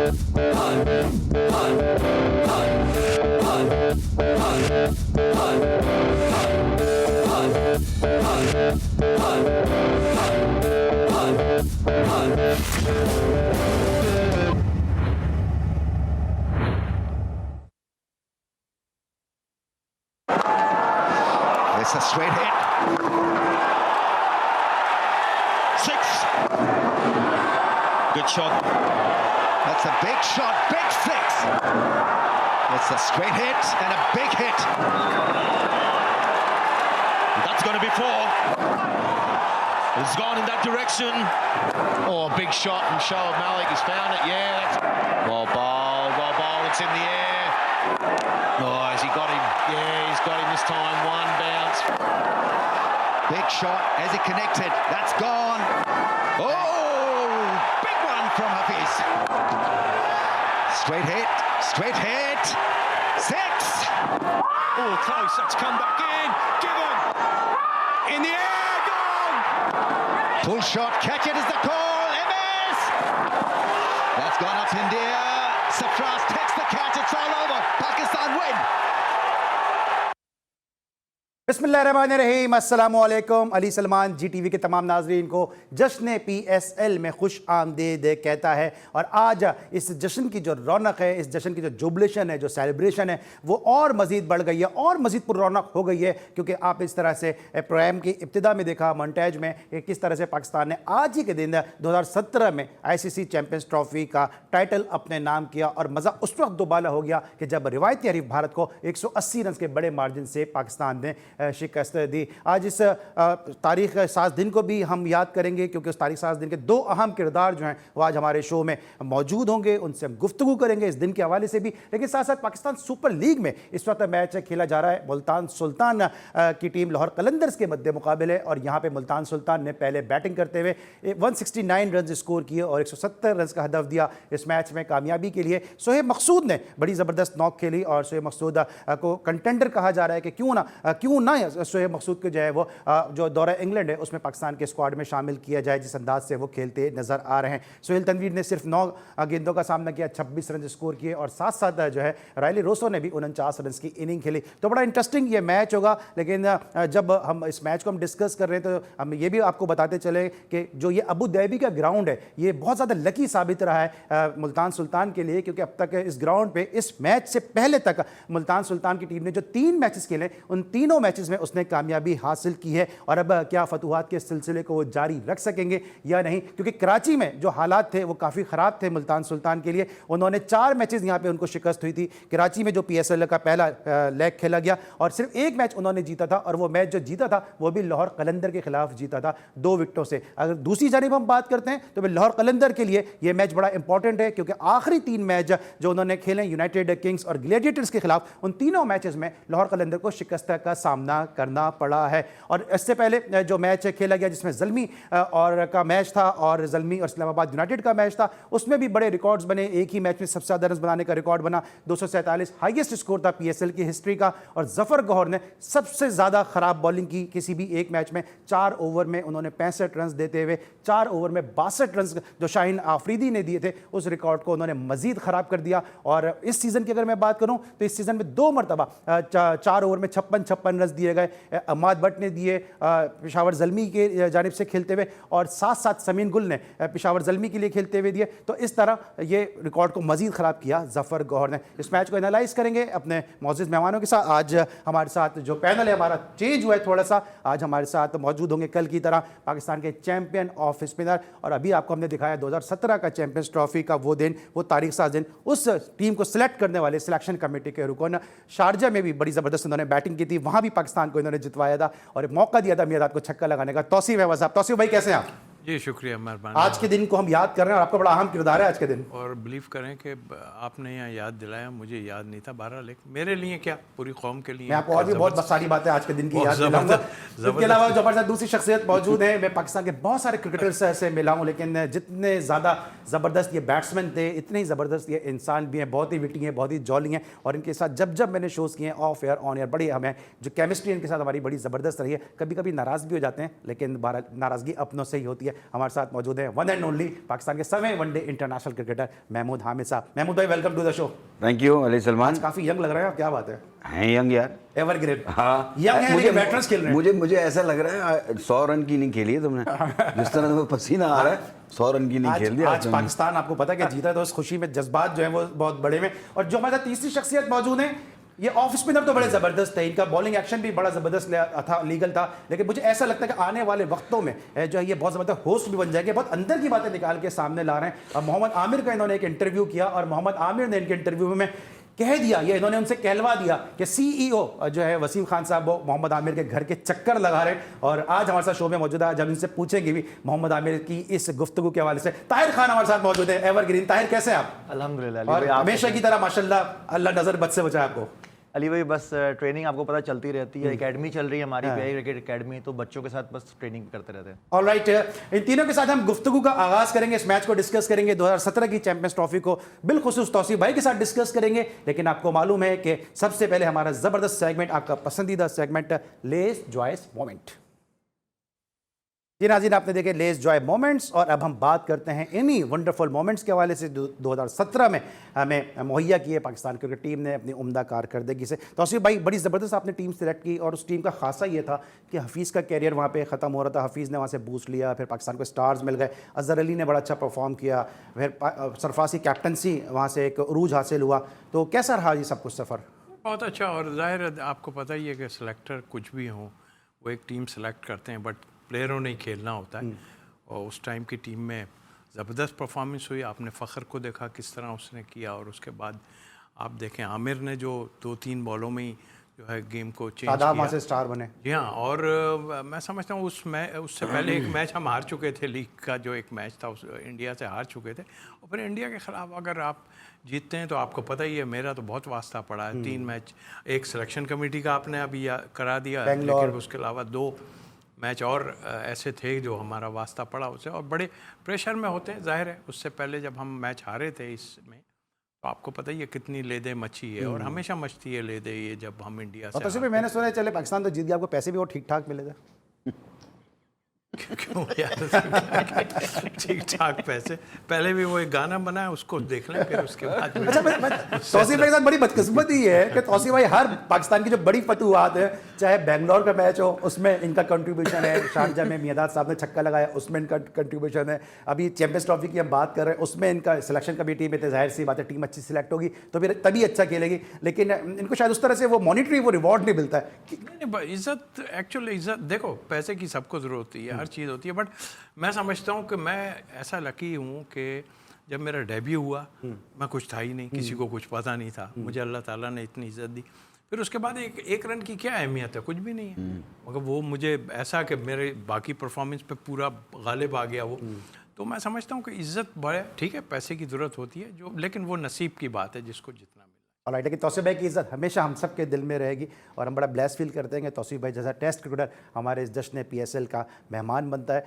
It's a straight hit. 6. Good shot. That's a big shot. Big 6. It's a straight hit and a big hit. That's going to be 4. It's gone in that direction. Oh, big shot from Shoaib Malik. He's found it. Yeah, that's well bowled. Well bowled. It's in the air. Oh, has he got him? Yeah, he's got him this time. One bounce. Big shot. Has he connected? That's gone. Oh, big one from Hafiz. Straight hit. Straight hit. 6. Oh, close. That's come back in. Given. In the air. Gone. Full shot. Catch it is the call. MS. That's gone up in the air. Sarfraz takes the catch. It's all over. Pakistan win. बिस्मिल्लाहिर्रहमानिर्रहीम, अस्सलामु अलैकुम। अली सलमान जी TV के तमाम नाजरीन को जश्न PSL में खुश आमदीद कहता है। और आज इस जश्न की जो रौनक है, इस जश्न की जो जुबलेशन है, जो सेलिब्रेशन है, वो और मज़ीद बढ़ गई है और मज़ीद पुररौनक हो गई है, क्योंकि आप इस तरह से प्रोग्राम की इब्तिदा में देखा मोन्टेज में कि किस तरह से पाकिस्तान ने आज ही के दिन 2017 में ICC चैम्पियंस ट्रॉफी का टाइटल अपने नाम किया। और मज़ा उस वक्त दोबाला हो गया कि जब रिवायती हरीफ भारत को 180 रन के बड़े मार्जिन से पाकिस्तान ने शिकस्त दी। आज इस तारीख़ साज दिन को भी हम याद करेंगे, क्योंकि उस तारीख़ साज दिन के 2 अहम किरदार जो हैं वो आज हमारे शो में मौजूद होंगे। उनसे हम गुफ्तगू करेंगे इस दिन के हवाले से भी। लेकिन साथ साथ पाकिस्तान सुपर लीग में इस वक्त मैच खेला जा रहा है। मुल्तान सुल्तान की टीम लाहौर कलंदर्स के मद्दे मुकाबले, और यहाँ पर मुल्तान सुल्तान ने पहले बैटिंग करते हुए 169 रन स्कोर किए और 170 रन का हदफ दिया इस मैच में कामयाबी के लिए। सोहेब मकसूद ने बड़ी ज़बरदस्त नॉक खेली और सोहेब मकसूद को कंटेंडर कहा जा रहा है कि क्यों ना सोहेब मकसूद को जो है वो जो दौरा इंग्लैंड है उसमें पाकिस्तान के स्क्वाड में शामिल किया जाए, जिस अंदाज से वो खेलते नजर आ रहे हैं। सोहेल तनवीर ने सिर्फ 9 गेंदों का सामना किया, 26 रन स्कोर किए और साथ साथ जो है रायली रोसो ने भी 49 रन की इनिंग खेली। तो बड़ा इंटरेस्टिंग ये मैच होगा। लेकिन जब हम इस मैच को हम डिस्कस कर रहे हैं तो हम ये भी आपको बताते चले कि जो ये अबू धाबी का ग्राउंड है ये बहुत ज़्यादा लकी साबित रहा है मुल्तान सुल्तान के लिए, क्योंकि अब तक इस ग्राउंड पे इस मैच से पहले तक मुल्तान सुल्तान की टीम ने जो 3 मैचेस खेले उन तीनों मैचेस में उसने कामयाबी हासिल की है। और अब क्या फतूहात के सिलसिले को वो जारी रख सकेंगे या नहीं, क्योंकि कराची में जो हालात थे वो काफ़ी ख़राब थे मुल्तान सुल्तान के लिए। उन्होंने 4 मैचेस यहाँ पे उनको शिकस्त हुई थी। कराची में जो PSL का पहला लेग खेला गया और सिर्फ 1 मैच उन्होंने जीता था, और वो मैच जो जीता था वो भी लाहौर कलंदर के खिलाफ जीता था 2 विकेटों से। अगर दूसरी जानिब हम बात करते हैं तो लाहौर कलंदर के लिए ये मैच बड़ा इंपॉर्टेंट है, क्योंकि आखिरी 3 मैच जो उन्होंने खेले यूनाइटेड किंग्स और ग्लेडिएटर्स के खिलाफ, उन तीनों मैचेस में लाहौर कलंदर को शिकस्त का सामना करना पड़ा है। और इससे पहले जो मैच खेला गया जिसमें ज़ल्मी और का मैच था और ज़ल्मी और इस्लामाबाद यूनाइटेड का मैच था, उसमें भी बड़े रिकॉर्ड्स बने। एक ही मैच में सबसे ज़्यादा रन बनाने का रिकॉर्ड बना, 247 हाईएस्ट स्कोर था PSL की हिस्ट्री का। और जफ़र गौहर ने सबसे ज़्यादा ख़राब बॉलिंग की किसी भी एक मैच में। 4 ओवर में उन्होंने 65 रन देते हुए 4 ओवर में 62 रन जो शाहीन आफरीदी ने दिए थे उस रिकॉर्ड को उन्होंने मज़ीद ख़राब कर दिया। और इस सीज़न की अगर मैं बात करूँ तो इस सीज़न में 2 मरतबा 4 ओवर में 56 रन दिए गए। अहमद भट्ट ने दिए पेशावर ज़ल्मी के जानिब से खेलते हुए, और साथ साथ समीन गुल ने पेशावर ज़ल्मी के लिए खेलते हुए दिए। तो इस तरह ये रिकॉर्ड को मज़ीद ख़राब किया ज़फ़र गौहर ने। इस मैच को एनालाइज करेंगे अपने मौजूद मेहमानों के साथ। आज हमारे साथ जो पैनल है हमारा चेंज हुआ है थोड़ा सा। आज हमारे साथ मौजूद होंगे कल की तरह पाकिस्तान के चैंपियन ऑफ स्पिनर, और अभी आपको हमने दिखाया 2017 का चैंपियंस ट्रॉफी का वो दिन, वो तारीख साज दिन। उस टीम को सिलेक्ट करने वाले सिलेक्शन कमेटी के रुकन शारजा में भी बड़ी ज़बरदस्त उन्होंने बैटिंग की थी, वहाँ भी पाकिस्तान को इन्होंने जितवाया था और मौका दिया था मियादाद को छक्का लगाने का। तौसीफ अहमद साहब, तौसीफ भाई कैसे हैं आप? जी शुक्रिया, मेहरबानी। आज के दिन को हम याद कर रहे हैं और आपका बड़ा अहम किरदार है आज के दिन। और बिलीव करें कि आपने यहाँ याद दिलाया, मुझे याद नहीं था। बहरहाल मेरे लिए क्या, पूरी कौम के लिए। मैं आपको और भी बहुत सारी बातें आज के दिन की याद दिलाऊंगा। इसके अलावा जो हमारे साथ दूसरी शख्सियत मौजूद है, मैं पाकिस्तान के बहुत सारे क्रिकेटर्स से मिला हूँ, लेकिन जितने ज़्यादा ज़बरदस्त ये बैट्समैन थे इतने ही ज़बरदस्त ये इंसान भी हैं। बहुत ही विटी हैं, बहुत ही जॉली हैं, और इनके साथ जब मैंने शोज़ किए हैं ऑफ एयर ऑन एयर, बड़ी हमें जो केमिस्ट्री इनके साथ हमारी बड़ी ज़बरदस्त रही है। कभी कभी नाराज़ भी हो जाते हैं, लेकिन नाराज़गी अपनों से ही होती है। हमारे साथ मौजूद है वन एंड ओनली पाकिस्तान के 7वें one day international cricketer Mahmood Hamid साहब। महमूद भाई welcome to the show. Thank you Ali Salman. काफी यंग लग रहे हैं, क्या बात है? हैं यंग यार, एवरग्रीन। हाँ यंग है, लेकिन वेटरन्स खेल रहे हैं। मुझे ऐसा लग रहा है 100 रन की नहीं खेली है तुमने। जिस तरह तुम्हें पसीना आ रहा है 100 रन की नहीं खेल दिया आज पाकिस्तान आपको पता है कि जीता, तो उस खुशी में जज्बात जो है वो बहुत बड़े में। और जो हमारे साथ तीसरी शख्सियत मौजूद है, ये ऑफ स्पिनर तो बड़े जबरदस्त है, इनका बॉलिंग एक्शन भी बड़ा जबरदस्त था, लीगल था, लेकिन मुझे ऐसा लगता है कि आने वाले वक्तों में जो है ये बहुत जबरदस्त होस्ट भी बन जाएंगे, बहुत अंदर की बातें निकाल के सामने ला रहे हैं। अब मोहम्मद आमिर का इन्होंने एक इंटरव्यू किया और मोहम्मद आमिर ने इनके इंटरव्यू में कह दिया, ये इन्होंने उनसे कहलवा दिया कि सीईओ जो है वसीम खान साहब वो मोहम्मद आमिर के घर के चक्कर लगा रहे हैं। और आज हमारे साथ शो में मौजूद है, जब इनसे पूछेंगे भी मोहम्मद आमिर की इस गुफ्तगू के हवाले से। ताहिर खान हमारे साथ मौजूद है, एवरग्रीन। ताहिर कैसे हैं आप? अल्हम्दुलिल्लाह। और हमेशा की तरह माशाल्लाह अल्लाह नजर बद से बचाए आपको। अली भाई बस ट्रेनिंग आपको पता चलती रहती है, एकेडमी चल रही है हमारी पीआई क्रिकेट एकेडमी, तो बच्चों के साथ बस ट्रेनिंग करते रहते हैं। ऑलराइट, इन तीनों के साथ हम गुफ्तगू का आगाज करेंगे, इस मैच को डिस्कस करेंगे, 2017 की चैंपियंस ट्रॉफी को बिलखुसूस तौसीफ भाई के साथ डिस्कस करेंगे। लेकिन आपको मालूम है कि सबसे पहले हमारा जबरदस्त सेगमेंट, आपका पसंदीदा सेगमेंट लेस जॉयस मोमेंट। जी नाज़रीन, आपने देखे लेस जॉय मोमेंट्स, और अब हम बात करते हैं इन्हीं वंडरफुल मोमेंट्स के हवाले से 2017 में हमें मुहैया किए पाकिस्तान क्रिकेट टीम ने अपनी उम्दा कारकर्दगी से। तौसीफ भाई, बड़ी ज़बरदस्त आपने टीम सेलेक्ट की, और उस टीम का खासा ये था कि हफीज़ का कैरियर वहाँ पे ख़त्म हो रहा था, हफीज़ ने वहाँ से बूस्ट लिया, फिर पाकिस्तान को स्टार्स मिल गए, अज़हर अली ने बड़ा अच्छा परफॉर्म किया, फिर सरफराज की कैप्टनसी वहाँ से एक उरूज हासिल हुआ। तो कैसा रहा ये सब कुछ सफ़र? बहुत अच्छा। और जाहिर है आपको पता ही है कि सिलेक्टर कुछ भी हो, वो एक टीम सेलेक्ट करते हैं, बट प्लेयरों ने ही खेलना होता है। और उस टाइम की टीम में ज़बरदस्त परफॉर्मेंस हुई। आपने फ़खर को देखा किस तरह उसने किया, और उसके बाद आप देखें आमिर ने जो 2-3 बॉलों में ही जो है गेम को चेंज किया, से स्टार बने। जी हाँ। और मैं समझता हूँ उससे पहले एक मैच हम हार चुके थे, लीग का जो एक मैच था, उस इंडिया से हार चुके थे। और फिर इंडिया के ख़िलाफ़ अगर आप जीतते हैं तो आपको पता ही है, मेरा तो बहुत वास्ता पड़ा है। 3 मैच, एक सिलेक्शन कमेटी का आपने अभी करा दिया, लेकिन उसके अलावा 2 मैच और ऐसे थे जो हमारा वास्ता पड़ा उससे, और बड़े प्रेशर में होते हैं। जाहिर है उससे पहले जब हम मैच हारे थे इसमें, तो आपको पता ही है कितनी लेदे मची है, और हमेशा मचती है लेदे ये जब हम इंडिया से। तो मैंने सुना है चले पाकिस्तान तो जीत गया, आपको पैसे भी और ठीक ठाक मिले थे? क्यों यार, ठीक ठाक पैसे। पहले भी वो एक गाना बना है, उसको देख लें, फिर उसके बाद। अच्छा, तौसीफ भाई के साथ बड़ी बदकिस्मती है कि तौसीफ भाई हर पाकिस्तान की जो बड़ी फतूहात है, चाहे बेंगलोर का मैच हो उसमें इनका कंट्रीब्यूशन है, शारजा में मियादाद साहब ने छक्का लगाया उसमें इनका कंट्रीब्यूशन है, अभी चैंपियंस ट्रॉफी की हम बात कर रहे हैं उसमें इनका सिलेक्शन कमेटी में, तो जाहिर सी बात है टीम अच्छी सिलेक्ट होगी तो फिर तभी अच्छा खेलेगी, लेकिन इनको शायद उस तरह से वो मॉनिटरी वो रिवॉर्ड नहीं मिलता है। नहीं, इज्जत, एक्चुअली इज्जत देखो, पैसे की सबको ज़रूरत होती है, हर चीज़ होती है, बट मैं समझता हूँ कि मैं ऐसा लकी हूँ कि जब मेरा डेब्यू हुआ मैं कुछ था ही नहीं, किसी को कुछ पता नहीं था, मुझे अल्लाह ताला ने इतनी इज्जत दी। फिर उसके बाद एक रन की क्या अहमियत है, कुछ भी नहीं है, मगर वो मुझे ऐसा कि मेरे बाकी परफॉर्मेंस पे पूरा गालिब आ गया वो। तो मैं समझता हूँ कि इज्जत बड़े ठीक है, पैसे की ज़रूरत होती है जो, लेकिन वो नसीब की बात है जिसको जितना मिला। ऑलराइट, लेकिन तौसीफ भाई की इज्जत हमेशा हम सब के दिल में रहेगी, और हम बड़ा ब्लेस फील करते हैं कि तौसीफ भाई जैसा टेस्ट क्रिकेटर हमारे इस जश्न PSL का मेहमान बनता है।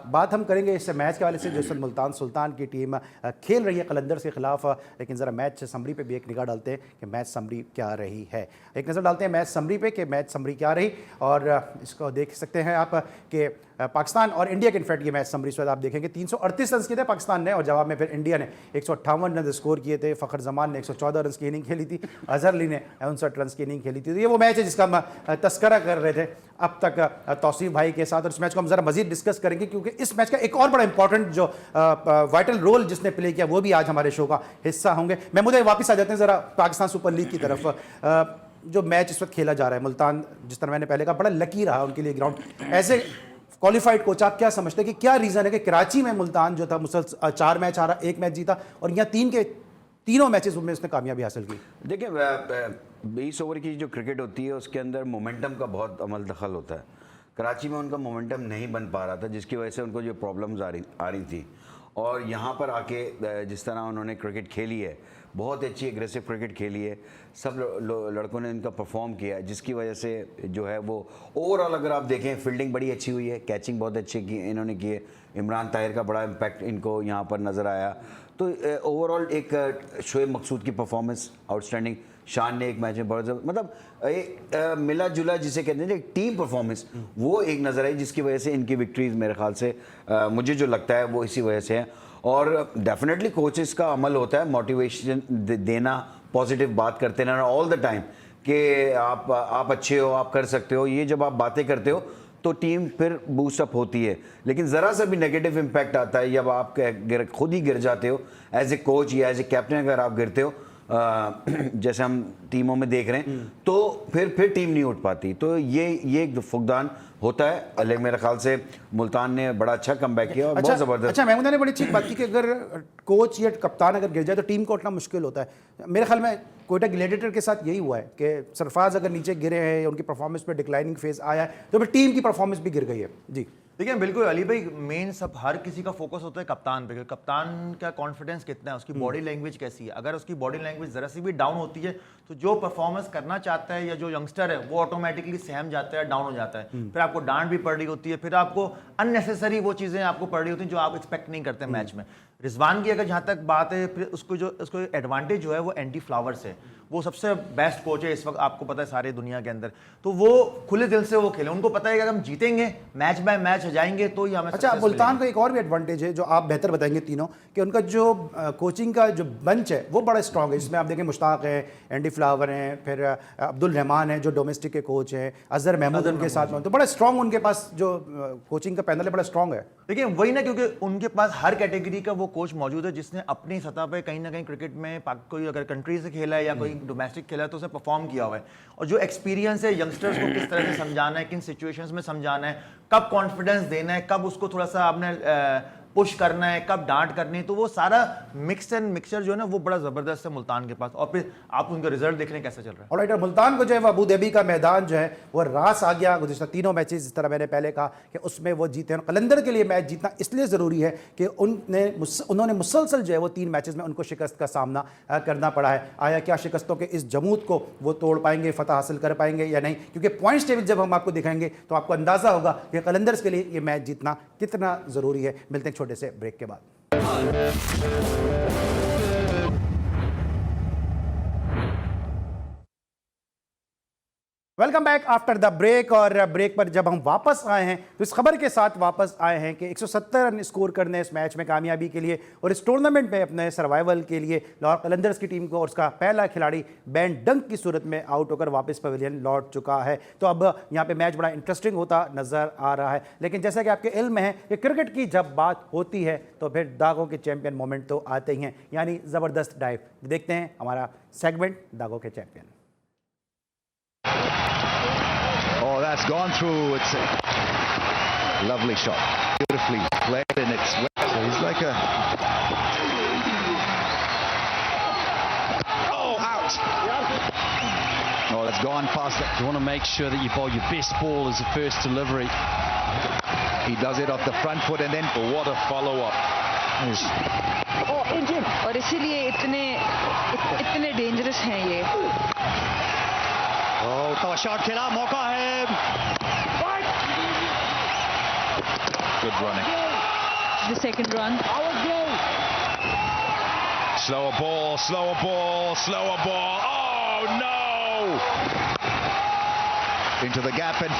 बात हम करेंगे इस मैच के वाले से, जो मुल्तान सुल्तान की टीम खेल रही है कलंदर्स के खिलाफ, लेकिन ज़रा मैच समरी पे भी एक निगाह डालते हैं कि मैच समरी क्या रही है। एक नज़र डालते हैं मैच समरी पे कि मैच समरी क्या रही, और इसको देख सकते हैं आप कि पाकिस्तान और इंडिया के इनफैक्ट ये मैच समरी से आप देखेंगे 338 रन किए थे पाकिस्तान ने, और जवाब में फिर इंडिया ने 158 रन स्कोर किए थे। फ़खर जमान ने 114 रन की इनिंग खेली थी, अजहर अली ने 59 रन की इनिंग खेली थी। तो ये वो मैच है जिसका हम तस्करा कर रहे थे अब तक तौसीफ भाई के साथ, और इस मैच को हम ज़रा मजीद डिस्कस करेंगे क्योंकि इस मैच का एक और बड़ा इंपॉर्टेंट जो वाइटल रोल जिसने प्ले किया वो भी आज हमारे शो का हिस्सा होंगे। मैं मुझे वापस आ जाते हैं ज़रा पाकिस्तान सुपर लीग की तरफ। जो मैच इस वक्त खेला जा रहा है, मुल्तान जिस तरह मैंने पहले कहा बड़ा लकी रहा उनके लिए ग्राउंड। ऐसे क्वालिफाइड कोच आप क्या समझते हैं कि क्या रीज़न है कि कराची में मुल्तान जो था मुसलसल 4 मैच हारा, 1 मैच जीता, और यहाँ 3 के तीनों मैचेस में उसने कामयाबी हासिल की? देखिए 20 ओवर की जो क्रिकेट होती है उसके अंदर मोमेंटम का बहुत अमल दखल होता है। कराची में उनका मोमेंटम नहीं बन पा रहा था, जिसकी वजह से उनको जो प्रॉब्लम्स आ रही थी, और यहाँ पर आके जिस तरह उन्होंने क्रिकेट खेली है, बहुत अच्छी एग्रेसिव क्रिकेट खेली है, सब लड़कों ने इनका परफॉर्म किया है, जिसकी वजह से जो है वो ओवरऑल अगर आप देखें फील्डिंग बड़ी अच्छी हुई है, कैचिंग बहुत अच्छी की इन्होंने की है, इमरान ताहिर का बड़ा इम्पैक्ट इनको यहाँ पर नज़र आया। तो ओवरऑल एक शोएब मकसूद की परफॉर्मेंस आउटस्टैंडिंग, शान ने एक मैच में बहुत मतलब एक मिला जुला जिसे कहते हैं एक टीम परफॉर्मेंस, वो एक नज़र आई जिसकी वजह से इनकी विक्ट्रीज मेरे ख्याल से मुझे जो लगता है वो इसी वजह से है। और डेफिनेटली कोचेस का अमल होता है मोटिवेशन देना, पॉजिटिव बात करते रहना ऑल द टाइम कि आप अच्छे हो, आप कर सकते हो। ये जब आप बातें करते हो तो टीम फिर बूस्ट अप होती है। लेकिन ज़रा सा भी नेगेटिव इम्पैक्ट आता है जब आप खुद ही गिर जाते हो एज ए कोच या एज ए कैप्टन, अगर आप गिरते हो जैसे हम टीमों में देख रहे हैं, तो फिर टीम नहीं उठ पाती। तो ये एक फुकदान होता है। लेकिन मेरे ख्याल से मुल्तान ने बड़ा अच्छा कमबैक किया और बहुत ज़बरदस्त। अच्छा, महमूदा ने बड़ी अच्छी बात की कि अगर कोच या कप्तान अगर गिर जाए तो टीम को उठना मुश्किल होता है। मेरे ख्याल में कोयटा ग्लैडिएटर के साथ यही हुआ है कि सरफराज अगर नीचे गिरे हैं, उनकी परफॉर्मेंस पे डिक्लाइनिंग फेज आया है, तो फिर टीम की परफॉर्मेंस भी गिर गई है। जी देखिए बिल्कुल अली भाई, मेन सब हर किसी का फोकस होता है कप्तान पे, कप्तान का कॉन्फिडेंस कितना है, उसकी बॉडी लैंग्वेज कैसी है। अगर उसकी बॉडी लैंग्वेज जरा सी भी डाउन होती है तो जो परफॉर्मेंस करना चाहता है या जो यंगस्टर है वो ऑटोमेटिकली सहम जाता है, डाउन हो जाता है। फिर आपको डांट भी पड़ रही होती है, फिर आपको अननेसेसरी वो चीज़ें आपको पड़ रही होती हैं जो आप एक्सपेक्ट नहीं करते मैच में। रिजवान की अगर जहाँ तक बात है, फिर उसको एडवांटेज जो है वो एंटी फ्लावर्स है। वो सबसे बेस्ट कोच है इस वक्त, आपको पता है सारी दुनिया के अंदर। तो वो खुले दिल से वो खेले, उनको पता है कि अगर हम जीतेंगे मैच बाय मैच जाएंगे तो ही हमें। अच्छा, मुल्तान का एक और भी एडवांटेज है जो आप बेहतर बताएंगे तीनों, कि उनका जो कोचिंग का जो बंच है वो बड़ा स्ट्रांग है। इसमें आप देखें मुश्ताक है, एंडी फ्लावर हैं, फिर अब्दुल रहमान है जो डोमेस्टिक के कोच हैं, अजहर महमूद उनके साथ में, तो बड़ा स्ट्रांग उनके पास जो कोचिंग का पैनल है बड़ा स्ट्रांग है। देखिए वही ना, क्योंकि उनके पास हर कैटेगरी का वो कोच मौजूद है जिसने अपनी सतह पे कहीं ना कहीं क्रिकेट में कोई अगर कंट्री से खेला है या कोई डोमेस्टिक खेला है तो उसे परफॉर्म किया हुआ है। और जो एक्सपीरियंस है यंगस्टर्स को किस तरह से समझाना है, किन सिचुएशंस में समझाना है, कब कॉन्फिडेंस देना है, कब उसको थोड़ा सा आपने पुश करना है, कब डांट करनी है, तो वो सारा मिक्स एंड मिक्सचर जो है ना वो बड़ा जबरदस्त है मुल्तान के पास। और फिर आप उनका रिजल्ट देख रहे हैं कैसा चल रहा है। ऑलराइट, मुल्तान को जो है वो अबू धाबी का मैदान जो है वो रास आ गया। गुज़िश्ता तीनों मैचेस, जिस तरह मैंने पहले कहा कि उसमें वो जीते हैं। कलंदर के लिए मैच जीतना इसलिए ज़रूरी है कि उन्होंने मुसलसल जो है वो 3 मैचेस में उनको शिकस्त का सामना करना पड़ा है। आया क्या शिकस्तों के इस जमूत को वो तोड़ पाएंगे, फतह हासिल कर पाएंगे या नहीं? क्योंकि पॉइंट्स टेबल जब हम आपको दिखाएंगे तो आपको अंदाज़ा होगा कि कलंदर्स के लिए ये मैच जीतना कितना ज़रूरी है। मिलते हैं छोटे से ब्रेक के बाद। Welcome back after the break. और ब्रेक पर जब हम वापस आए हैं तो इस खबर के साथ वापस आए हैं कि 170 रन स्कोर करने इस मैच में कामयाबी के लिए और इस टूर्नामेंट में अपने सर्वाइवल के लिए लाहौर कलंदर्स की टीम को और उसका पहला खिलाड़ी बैन डंक की सूरत में आउट होकर वापस पवेलियन लौट चुका है। तो अब यहाँ पे मैच बड़ा इंटरेस्टिंग होता नजर आ रहा है। लेकिन जैसा कि आपके इल्म है कि क्रिकेट की जब बात होती है तो फिर दागों के चैंपियन मोमेंट तो आते ही हैं, यानी ज़बरदस्त डाइव। देखते हैं हमारा सेगमेंट दागों के champion. That's gone through. It's a lovely shot, beautifully played, and it's wet. So he's like a out. Oh, that's gone past that. You want to make sure that you bowl your best ball as a first delivery. He does it off the front foot, and then what a follow-up. और इसीलिए इतने dangerous हैं ये। तो shot खेला, मौका है। Good running. The second run. Slower ball, slower ball, slower ball. Oh no! Into the gap and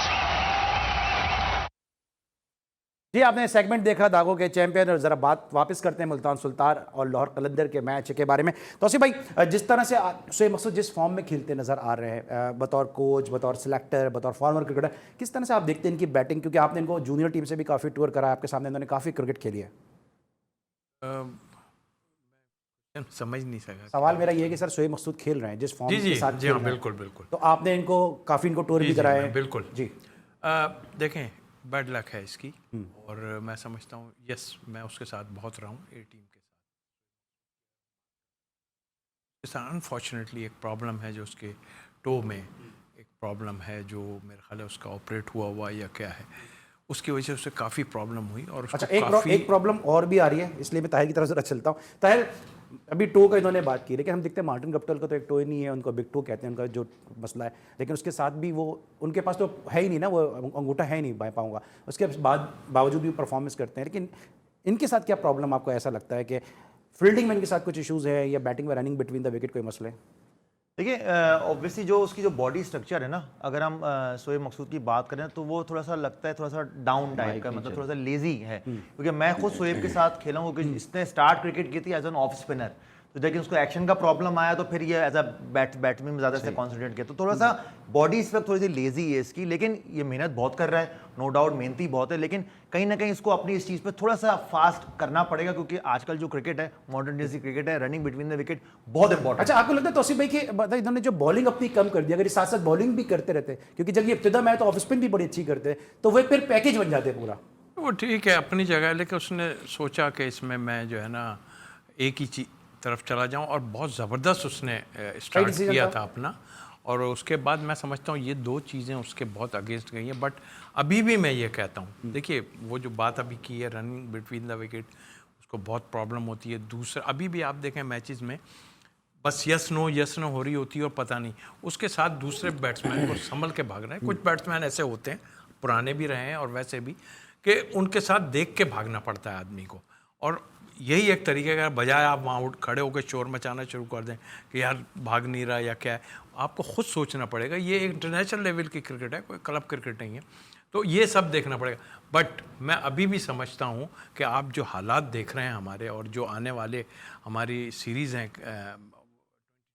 जी, आपने सेगमेंट देखा दागों के चैंपियन। और ज़रा बात वापस करते हैं मुल्तान सुल्तान और लाहौर कलंदर के मैच के बारे में। तो उसी भाई, जिस तरह से शोएब मकसूद जिस फॉर्म में खेलते नज़र आ रहे हैं बतौर कोच, बतौर सिलेक्टर, बतौर फॉर्मर क्रिकेटर, किस तरह से आप देखते हैं इनकी बैटिंग? क्योंकि आपने इनको जूनियर टीम से भी काफ़ी टूर करा, आपके सामने इन्होंने काफ़ी क्रिकेट खेली है। समझ नहीं सका। सवाल मेरा ये है कि सर शोएब मकसूद खेल रहे हैं जिस फॉर्म के साथ, जी हाँ, बिल्कुल बिल्कुल। तो आपने इनको काफ़ी टूर भी कराए हैं। बिल्कुल जी। देखें, बैड लक है इसकी। और मैं समझता हूँ, यस, मैं उसके साथ बहुत रहा हूँ, ए टीम के साथ। अनफॉर्चुनेटली एक प्रॉब्लम है जो उसके टो में एक प्रॉब्लम है जो मेरे ख्याल है उसका ऑपरेट हुआ या क्या है, उसकी वजह से उससे काफ़ी प्रॉब्लम हुई। और अच्छा, एक प्रॉब्लम और भी आ रही है, इसलिए मैं ताहिर की तरफ से चलता हूँ। ताहिर, अभी टो का इन्होंने बात की, लेकिन हम देखते हैं मार्टिन गप्टिल का तो एक टो ही नहीं है, उनको बिग टो कहते हैं, उनका जो मसला है। लेकिन उसके साथ भी वो, उनके पास तो है ही नहीं ना, वो अंगूठा है ही नहीं बाएं पाऊँगा, उसके बावजूद भी परफॉर्मेंस करते हैं। लेकिन इनके साथ क्या प्रॉब्लम आपको ऐसा लगता है कि फील्डिंग में इनके साथ कुछ इशूज़ है या बैटिंग में रनिंग बिटवीन द विकेट कोई मसले? देखिए ऑब्वियसली जो उसकी जो बॉडी स्ट्रक्चर है ना, अगर हम शोएब मकसूद की बात करें तो वो थोड़ा सा लगता है थोड़ा सा डाउन टाइप का, मतलब थोड़ा सा लेजी है। क्योंकि मैं खुद शोएब के साथ खेला हूँ, क्योंकि इसने स्टार्ट क्रिकेट की थी एज एन ऑफ स्पिनर, तो लेकिन उसको एक्शन का प्रॉब्लम आया तो फिर ये एज अ बैट्समैन में ज़्यादा से कॉन्सेंट्रेट किया, तो थोड़ा सा बॉडी इस वक्त थोड़ी सी लेजी है इसकी। लेकिन ये मेहनत बहुत कर रहा है, नो डाउट मेहनती बहुत है, लेकिन कहीं ना कहीं इसको अपनी इस चीज़ पे थोड़ा सा फास्ट करना पड़ेगा, क्योंकि आजकल जो क्रिकेट है, मॉडर्न डेज की क्रिकेट है, रनिंग बिटवीन द विकेट बहुत इंपॉर्टेंट। अच्छा, आपको लगता है तौसीफ भाई कि मतलब इन्होंने जो बॉलिंग अपनी कम कर दी, अगर ये साथ साथ बॉलिंग भी करते रहते, क्योंकि जब ये इब्तिदा में आए तो ऑफ स्पिन भी बड़ी अच्छी करते, तो वो फिर पैकेज बन जाते पूरा। वो ठीक है अपनी जगह, लेकिन उसने सोचा कि इसमें मैं जो है ना एक ही तरफ चला जाऊं, और बहुत ज़बरदस्त उसने स्टार्ट decision किया था। था अपना, और उसके बाद मैं समझता हूँ ये दो चीज़ें उसके बहुत अगेंस्ट गई हैं। बट अभी भी मैं ये कहता हूँ, देखिए वो जो बात अभी की है रनिंग बिटवीन द विकेट, उसको बहुत प्रॉब्लम होती है। दूसरा अभी भी आप देखें मैचेस में बस यस नो हो रही होती है और पता नहीं, उसके साथ दूसरे बैट्समैन को संभल के भाग रहे हैं। कुछ बैट्समैन ऐसे होते हैं, पुराने भी रहे हैं और वैसे भी, कि उनके साथ देख के भागना पड़ता है आदमी को। और यही एक तरीके का, बजाय आप वहाँ उठ खड़े होकर शोर मचाना शुरू कर दें कि यार भाग नहीं रहा या क्या है, आपको खुद सोचना पड़ेगा। ये एक इंटरनेशनल लेवल की क्रिकेट है, कोई क्लब क्रिकेट नहीं है, तो ये सब देखना पड़ेगा। बट मैं अभी भी समझता हूँ कि आप जो हालात देख रहे हैं हमारे, और जो आने वाले हमारी सीरीज़ हैं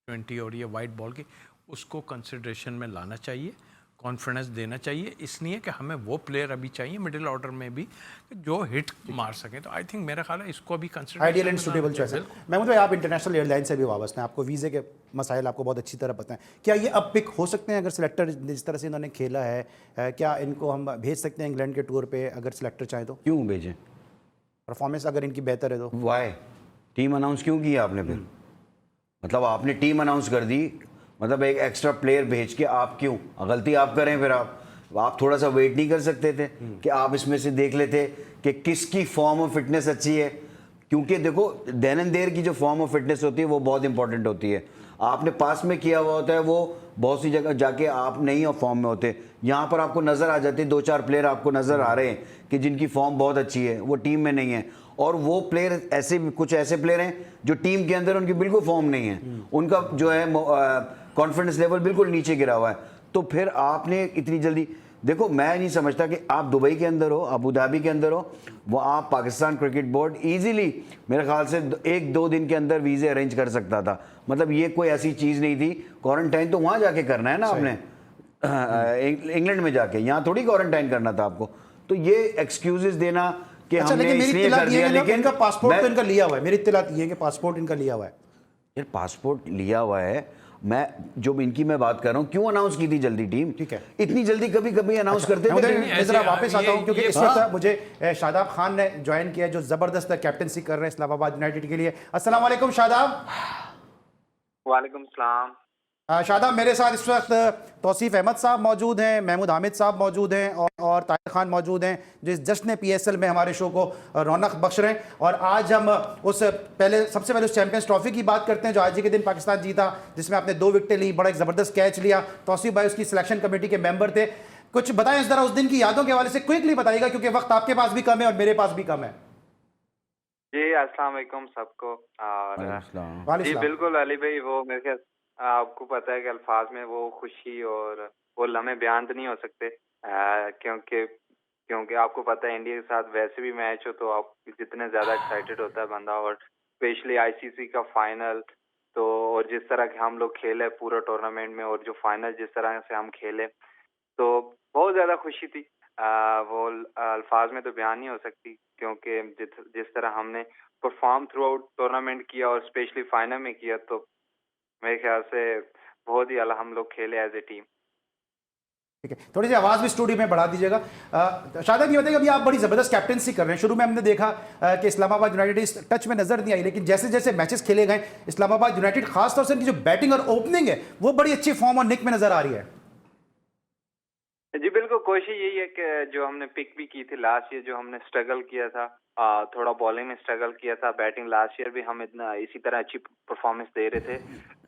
20 और ये वाइट बॉल की, उसको कंसिडरेशन में लाना चाहिए, कॉन्फिडेंस देना चाहिए, इसलिए कि हमें वो प्लेयर अभी चाहिए मिडिल ऑर्डर में भी जो हिट मार सकें। तो आई थिंक मेरा ख्याल है इसको भी consider ideal and suitable choice है। महमूद भाई, आप इंटरनेशनल एयरलाइन से भी वाबस्ते हैं, आपको वीज़े के मसाइल आपको बहुत अच्छी तरह पता है। क्या ये अब पिक हो सकते हैं अगर सिलेक्टर जिस तरह से इन्होंने खेला है, क्या इनको हम भेज सकते हैं इंग्लैंड के टूर पे अगर सिलेक्टर चाहें तो? क्यों भेजें? परफॉर्मेंस अगर इनकी बेहतर है तो? वाई टीम अनाउंस क्यों किया आपने फिर? मतलब आपने टीम अनाउंस कर दी, मतलब एक एक्स्ट्रा प्लेयर भेज के आप क्यों? गलती आप करें फिर आप थोड़ा सा वेट नहीं कर सकते थे कि आप इसमें से देख लेते कि किसकी फॉर्म ऑफ फिटनेस अच्छी है? क्योंकि देखो देन एंड देयर की जो फॉर्म ऑफ फिटनेस होती है वो बहुत इंपॉर्टेंट होती है। आपने पास में किया हुआ होता है, वो बहुत सी जगह जाके आप नहीं फॉर्म में होते, यहाँ पर आपको नज़र आ जाते हैं, 2-4 प्लेयर आपको नज़र आ रहे हैं कि जिनकी फॉर्म बहुत अच्छी है, वो टीम में नहीं है। और वो प्लेयर ऐसे कुछ ऐसे प्लेयर हैं जो टीम के अंदर उनकी बिल्कुल फॉर्म नहीं है, उनका जो है कॉन्फिडेंस लेवल बिल्कुल नीचे गिरा हुआ है। तो फिर आपने इतनी जल्दी, देखो मैं नहीं समझता कि आप दुबई के अंदर हो, अबू धाबी के अंदर हो, वो आप पाकिस्तान क्रिकेट बोर्ड इजीली मेरे ख्याल से 1-2 दिन के अंदर वीज़े अरेंज कर सकता था। मतलब ये कोई ऐसी चीज़ नहीं थी। क्वारंटाइन तो वहाँ जाके करना है ना आपने, इंग्लैंड में जाके, यहाँ थोड़ी क्वारंटाइन करना था आपको। तो ये एक्सक्यूजेस देना कि अच्छा, हमने लेकिन मेरी इसलिए इत्तला कर ये दिया, है लेकिन इनका पासपोर्ट तो इनका लिया हुआ है, मेरी इत्तला ये है कि पासपोर्ट इनका लिया हुआ है। यार पासपोर्ट लिया हुआ है, मैं जो इनकी मैं बात कर रहा हूँ, क्यों अनाउंस की थी जल्दी टीम? ठीक है, इतनी जल्दी कभी कभी अनाउंस करते थे। मैं जरा वापस आता हूँ क्योंकि इस वक्त मुझे शादाब खान ने ज्वाइन किया जो जबरदस्त कैप्टनसी कर रहे हैं इस्लामाबाद यूनाइटेड के लिए। अस्सलाम वालेकुम शादाब। वालेकुम सलाम। शादाब, मेरे साथ इस वक्त तौसीफ अहमद साहब मौजूद हैं, महमूद हामिद साहब मौजूद हैं और ताहिर खान मौजूद हैं जो इस जश्न PSL में हमारे शो को रौनक बख्श रहे हैं। और आज हम सबसे पहले उस चैंपियंस ट्रॉफी की बात करते हैं जो आज ही के दिन पाकिस्तान जीता, जिसमें आपने 2 विकेटें ली, बड़ा एक ज़बरदस्त कैच लिया। तौसीफ भाई उसकी सिलेक्शन कमेटी के मेंबर थे, कुछ बताएं इस तरह उस दिन की यादों के हवाले से क्विकली बताइएगा, क्योंकि वक्त आपके पास भी कम है और मेरे पास भी कम है। जी अस्सलाम वालेकुम सबको। और जी बिल्कुल अली भाई, वो मेरे ख्याल आपको पता है कि अल्फाज में वो खुशी और वो लम्हे बयान तो नहीं हो सकते, क्योंकि आपको पता है इंडिया के साथ वैसे भी मैच हो तो आप जितने ज्यादा एक्साइटेड होता है बंदा, और स्पेशली ICC का फाइनल, तो और जिस तरह के हम लोग खेले पूरा टूर्नामेंट में, और जो फाइनल जिस तरह से हम खेले, तो बहुत ज्यादा खुशी थी। वो अल्फाज में तो बयान नहीं हो सकती, क्योंकि जिस तरह हमने परफॉर्म थ्रू आउट टूर्नामेंट किया और स्पेशली फाइनल में किया, तो मेरे ख्याल से बहुत ही अला हम लोग खेले एज ए टीम। ठीक है, थोड़ी सी आवाज़ भी स्टूडियो में बढ़ा दीजिएगा। शादाब, ये बताइए, अभी आप बड़ी ज़बरदस्त कैप्टनसी कर रहे हैं। शुरू में हमने देखा कि इस्लामाबाद यूनाइटेड इस टच में नजर नहीं आई, लेकिन जैसे जैसे मैचेस खेले गए इस्लामाबाद यूनाइटेड खासतौर से इनकी जो बैटिंग और ओपनिंग है वो बड़ी अच्छी फॉर्म और निक में नजर आ रही है। जी बिल्कुल, कोशिश यही है कि जो हमने पिक भी की थी लास्ट ईयर, जो हमने स्ट्रगल किया था, थोड़ा बॉलिंग में स्ट्रगल किया था, बैटिंग लास्ट ईयर भी हम इतना इसी तरह अच्छी परफॉर्मेंस दे रहे थे।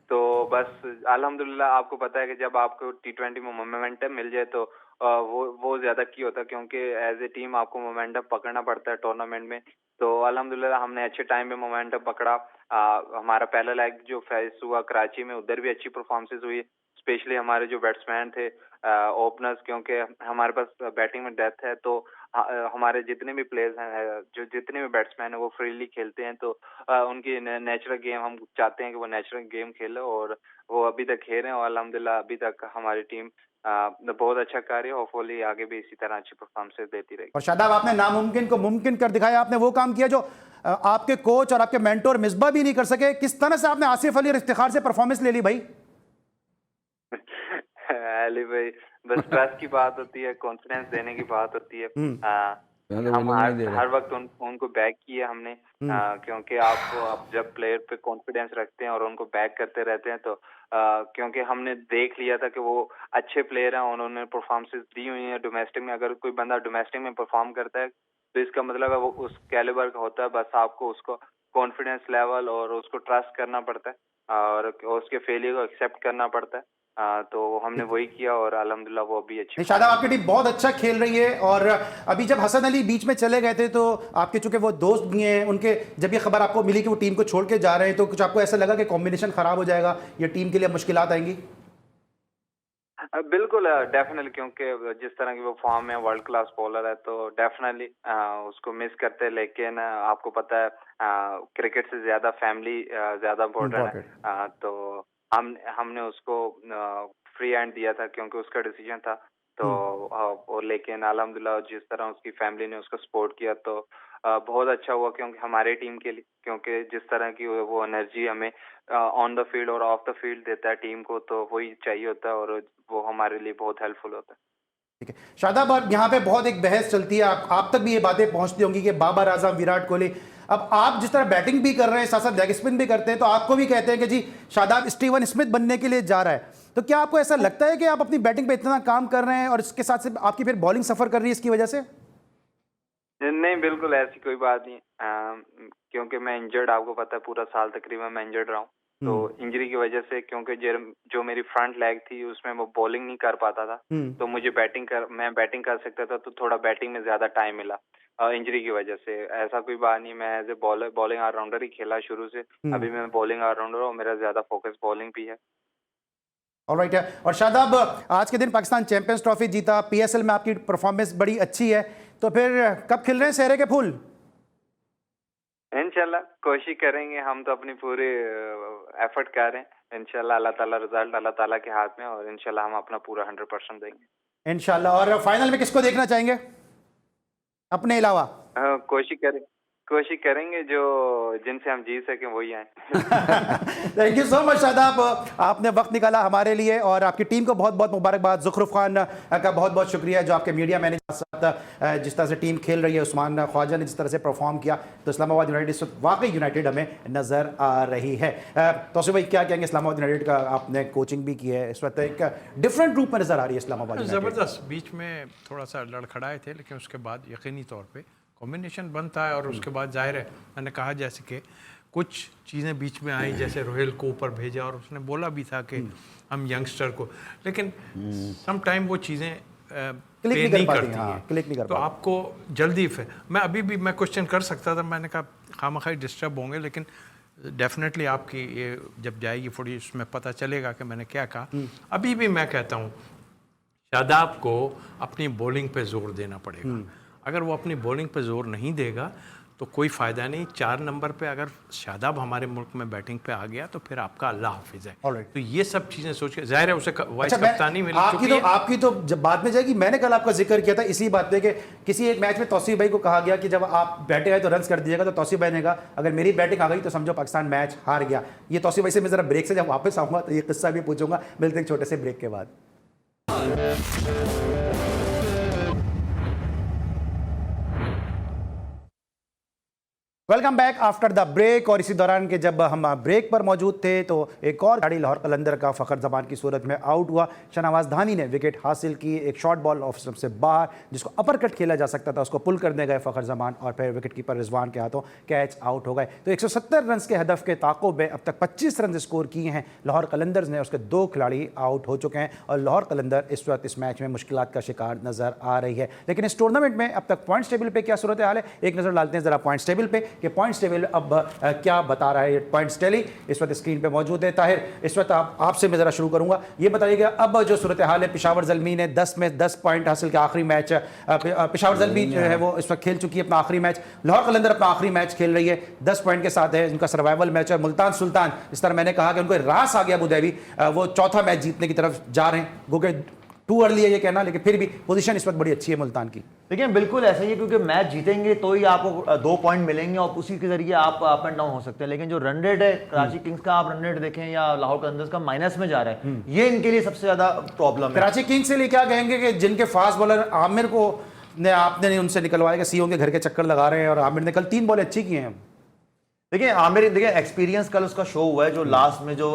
तो बस अल्हम्दुलिल्लाह, आपको पता है कि जब आपको T20 में मोमेंटम मिल जाए तो वो ज्यादा की होता है, क्योंकि एज ए टीम आपको मोमेंटम पकड़ना पड़ता है टूर्नामेंट में। तो अल्हम्दुलिल्लाह हमने अच्छे टाइम पे मोमेंटम पकड़ा, हमारा पहला लेग जो फेस हुआ कराची में, उधर भी अच्छी परफॉर्मेंस हुई, स्पेशली हमारे जो बैट्समैन थे, ओपनर्स, क्योंकि हमारे पास बैटिंग में डेप्थ है, तो हमारे जितने भी प्लेयर्स हैं, जो जितने भी बैट्समैन हैं, वो फ्रीली खेलते हैं, तो उनकी नेचुरल गेम हम चाहते हैं कि वो नेचुरल गेम खेले, और वो अभी तक खेल रहे हैं, और अल्हम्दुलिल्लाह अभी तक हमारी टीम बहुत अच्छा कर रही है। होपफुली आगे भी इसी तरह अच्छी परफॉर्मेंस देती रहेगी। और शादाब, आपने नामुमकिन को मुमकिन कर दिखाया, आपने वो काम किया जो आपके कोच और आपके मेंटोर मिसबा भी नहीं कर सके। किस तरह से आपने आसिफ अली और इफ्तिखार से परफॉर्मेंस ले ली भाई? अली भाई, बस ट्रस्ट की बात होती है, कॉन्फिडेंस देने की बात होती है। हम हर वक्त उनको बैक किया हमने, क्योंकि आप जब प्लेयर पे कॉन्फिडेंस रखते हैं और उनको बैक करते रहते हैं, तो क्योंकि हमने देख लिया था कि वो अच्छे प्लेयर हैं, उन्होंने परफॉर्मेंसेस दी हुई हैं डोमेस्टिक में। अगर कोई बंदा डोमेस्टिक में परफॉर्म करता है तो इसका मतलब है वो उस कैलिबर का होता है। बस आपको उसको कॉन्फिडेंस लेवल और उसको ट्रस्ट करना पड़ता है, और उसके फेलियर को एक्सेप्ट करना पड़ता है। तो हमने वही किया, और अल्हम्दुलिल्लाह वो अभी अच्छी। शादाब, आपकी टीम बहुत अच्छा खेल रही है, और अभी जब हसन अली बीच में चले गए थे तो आपके चूंकि वो दोस्त भी हैं, उनके जब ये खबर आपको मिली कि वो टीम को छोड़ के जा रहे हैं, तो कुछ आपको ऐसा लगा कि कॉम्बिनेशन खराब हो जाएगा, ये टीम के लिए मुश्किलात आएंगी? बिल्कुल, डेफिनेटली, क्योंकि जिस तरह की वो फॉर्म में वर्ल्ड क्लास बॉलर है, तो डेफिनेटली उसको मिस करते हैं। लेकिन आपको पता है क्रिकेट से ज्यादा फैमिली ज्यादा इम्पोर्टेंट है, तो हमने उसको फ्री हैंड दिया था, क्योंकि उसका डिसीजन था। तो और लेकिन अल्हम्दुलिल्लाह जिस तरह उसकी फैमिली ने उसको सपोर्ट किया, तो बहुत अच्छा हुआ, क्योंकि हमारे टीम के लिए, क्योंकि जिस तरह की वो एनर्जी हमें ऑन द फील्ड और ऑफ द फील्ड देता है टीम को, तो वही चाहिए होता है, और वो हमारे लिए बहुत हेल्पफुल होता है। ठीक है शादाब, अब यहाँ पे बहुत एक बहस चलती है, आप तक भी ये बातें पहुंचती होंगी कि बाबर आजम, विराट कोहली, अब आप जिस तरह बैटिंग भी कर रहे हैं, साथ साथ लेग स्पिन भी करते हैं, तो आपको भी कहते हैं कि जी शादाब स्टीवन स्मिथ बनने के लिए जा रहा है। तो क्या आपको ऐसा लगता है कि आप अपनी बैटिंग पे इतना काम कर रहे हैं और इसके साथ साथ आपकी फिर बॉलिंग सफर कर रही है इसकी वजह से? नहीं, बिल्कुल ऐसी कोई बात नहीं, क्योंकि मैं इंजर्ड, आपको पता है पूरा साल तकरीबन मैं इंजर्ड रहा हूँ। तो इंजरी की वजह से, क्योंकि जो मेरी फ्रंट लेग थी उसमें वो बॉलिंग नहीं कर पाता था, तो मुझे मैं बैटिंग कर सकता था, तो थोड़ा बैटिंग में ज्यादा टाइम मिला इंजरी की वजह से। ऐसा कोई बात नहीं, मैं एज ए बॉलिंग ऑलराउंडर ही खेला शुरू से, अभी मैं बॉलिंग ऑलराउंडर हूँ, मेरा ज्यादा फोकस बॉलिंग भी है। ऑलराइट है। और शादाब, आज के दिन पाकिस्तान चैंपियंस ट्रॉफी जीता, पीएसएल में आपकी परफॉर्मेंस बड़ी अच्छी है, तो फिर कब खिल रहे हैं सेहरे के फूल? इंशाल्लाह कोशिश करेंगे, हम तो अपनी पूरी एफर्ट कर रहे हैं। इंशाल्लाह अल्लाह ताला रिजल्ट अल्लाह ताला के हाथ में, और इंशाल्लाह हम अपना पूरा 100% देंगे इंशाल्लाह। और फाइनल में किसको देखना चाहेंगे अपने अलावा? कोशिश करेंगे जो जिनसे हम जीत सकें वही आए। Thank you so much Shadab, आपने वक्त निकाला हमारे लिए, और आपकी टीम को बहुत बहुत मुबारकबाद। ज़ुखरुफ खान का बहुत बहुत शुक्रिया जो आपके मीडिया मैनेजर साथ जिस तरह से टीम खेल रही है, उस्मान ख्वाजा ने जिस तरह से परफॉर्म किया, तो इस्लामाबाद यूनाइटेड इस वक्त वाकई यूनाइटेड हमें नज़र आ रही है। तौसीफ भाई, क्या कहेंगे? इस्लामाबाद यूनाइटेड का आपने कोचिंग भी की है, इस वक्त एक डिफरेंट रूप में नज़र आ रही है इस्लामाबाद यूनाइटेड। ज़बरदस्त, बीच में थोड़ा सा लड़खड़ाए थे, लेकिन उसके बाद यकीनी तौर पे कॉम्बिनेशन बनता है, और उसके बाद जाहिर है, मैंने कहा जैसे कि कुछ चीज़ें बीच में आई, जैसे रोहेल को ऊपर भेजा, और उसने बोला भी था कि हम यंगस्टर को, लेकिन सम टाइम वो चीज़ें क्लिक नहीं करती हैं, तो आपको जल्दी मैं अभी भी मैं क्वेश्चन कर सकता था, मैंने कहा खामखाई डिस्टर्ब होंगे, लेकिन डेफिनेटली आपकी ये जब जाएगी फुटेज उसमें पता चलेगा कि मैंने क्या कहा। अभी भी मैं कहता हूँ शादाब को अपनी बॉलिंग पे जोर देना पड़ेगा। अगर वो अपनी बॉलिंग पे जोर नहीं देगा तो कोई फ़ायदा नहीं। 4 नंबर पे अगर शादाब हमारे मुल्क में बैटिंग पे आ गया तो फिर आपका अल्लाह हाफिज़ है। तो ये सब चीज़ें सोच के, जाहिर है उसे वाइस कप्तानी मिली, आपकी तो जब बाद में जाएगी। मैंने कल आपका जिक्र किया था इसी बात पे कि किसी एक मैच में तौसीफ भाई को कहा गया कि जब आप बैटिंग आए तो रन कर दीजिएगा, तो तौसीफ भाई ने कहा अगर मेरी बैटिंग आ गई तो समझो पाकिस्तान मैच हार गया। ये तौसीफ भाई से मैं ज़रा ब्रेक से जब वापस आऊँगा तो ये किस्सा भी पूछूंगा। मिलते एक छोटे से ब्रेक के बाद। Welcome back after the break. और इसी दौरान के जब हम ब्रेक पर मौजूद थे तो एक और खिलाड़ी लाहौर कलंदर का फ़खर ज़मान की सूरत में आउट हुआ। शहनवाज धानी ने विकेट हासिल की, एक शॉर्ट बॉल ऑफ स्टंप से बाहर जिसको अपर कट खेला जा सकता था उसको पुल करने गए फ़खर ज़मान, और फिर विकेट कीपर रिजवान के हाथों कैच आउट हो गए। तो 170 रन के हदफ के ताक़ुब में अब तक 25 रन स्कोर किए हैं लाहौर कलंदर्स ने। उसके 2 खिलाड़ी आउट हो चुके हैं और लाहौर कलंदर इस वक्त इस मैच में मुश्किलात का शिकार नज़र आ रही है। लेकिन इस टूर्नामेंट में अब तक पॉइंट्स टेबल पर क्या सूरत हाल है, एक नज़र डालते हैं ज़रा पॉइंट्स टेबल पर। कि पॉइंट्स टेबल अब क्या बता रहा है पॉइंट्स टेली। इस वक्त स्क्रीन पे मौजूद है। ताहिर, इस वक्त आपसे मैं ज़रा शुरू करूंगा, ये बताइएगा अब जो सूरत हाल है, पेशावर ज़ल्मी ने 10 में 10 पॉइंट हासिल किया। आखिरी मैच पेशावर ज़ल्मी जो है वो इस वक्त खेल चुकी है अपना आखिरी मैच। लाहौर कलंदर अपना आखिरी मैच खेल रही है, 10 पॉइंट के साथ है, उनका सर्वाइवल मैच है। मुल्तान सुल्तान, इस तरह मैंने कहा कि उनको रास आ गया अबू धाबी, वो चौथा मैच जीतने की तरफ जा रहे हैं। गो के टू अर्ली है ये कहना, लेकिन फिर भी पोजीशन इस वक्त बड़ी अच्छी है मुल्तान की। देखिए बिल्कुल ऐसा ही है, क्योंकि मैच जीतेंगे तो ही आपको 2 पॉइंट मिलेंगे और उसी के जरिए आप अप एंड डाउन हो सकते हैं। लेकिन जो रन रेट है कराची किंग्स का, आप रन रेट देखें या लाहौर कलंदर्स का, माइनस में जा रहा है। ये इनके लिए सबसे ज्यादा प्रॉब्लम है। कराची किंग्स के लिए क्या कहेंगे कि जिनके फास्ट बॉलर आमिर को ने आपने नहीं उनसे निकलवाया, सीओ के घर के चक्कर लगा रहे हैं, और आमिर ने कल 3 बॉल अच्छी किए हैं। देखिए आमिर, देखिए एक्सपीरियंस कल उसका शो हुआ है, जो लास्ट में जो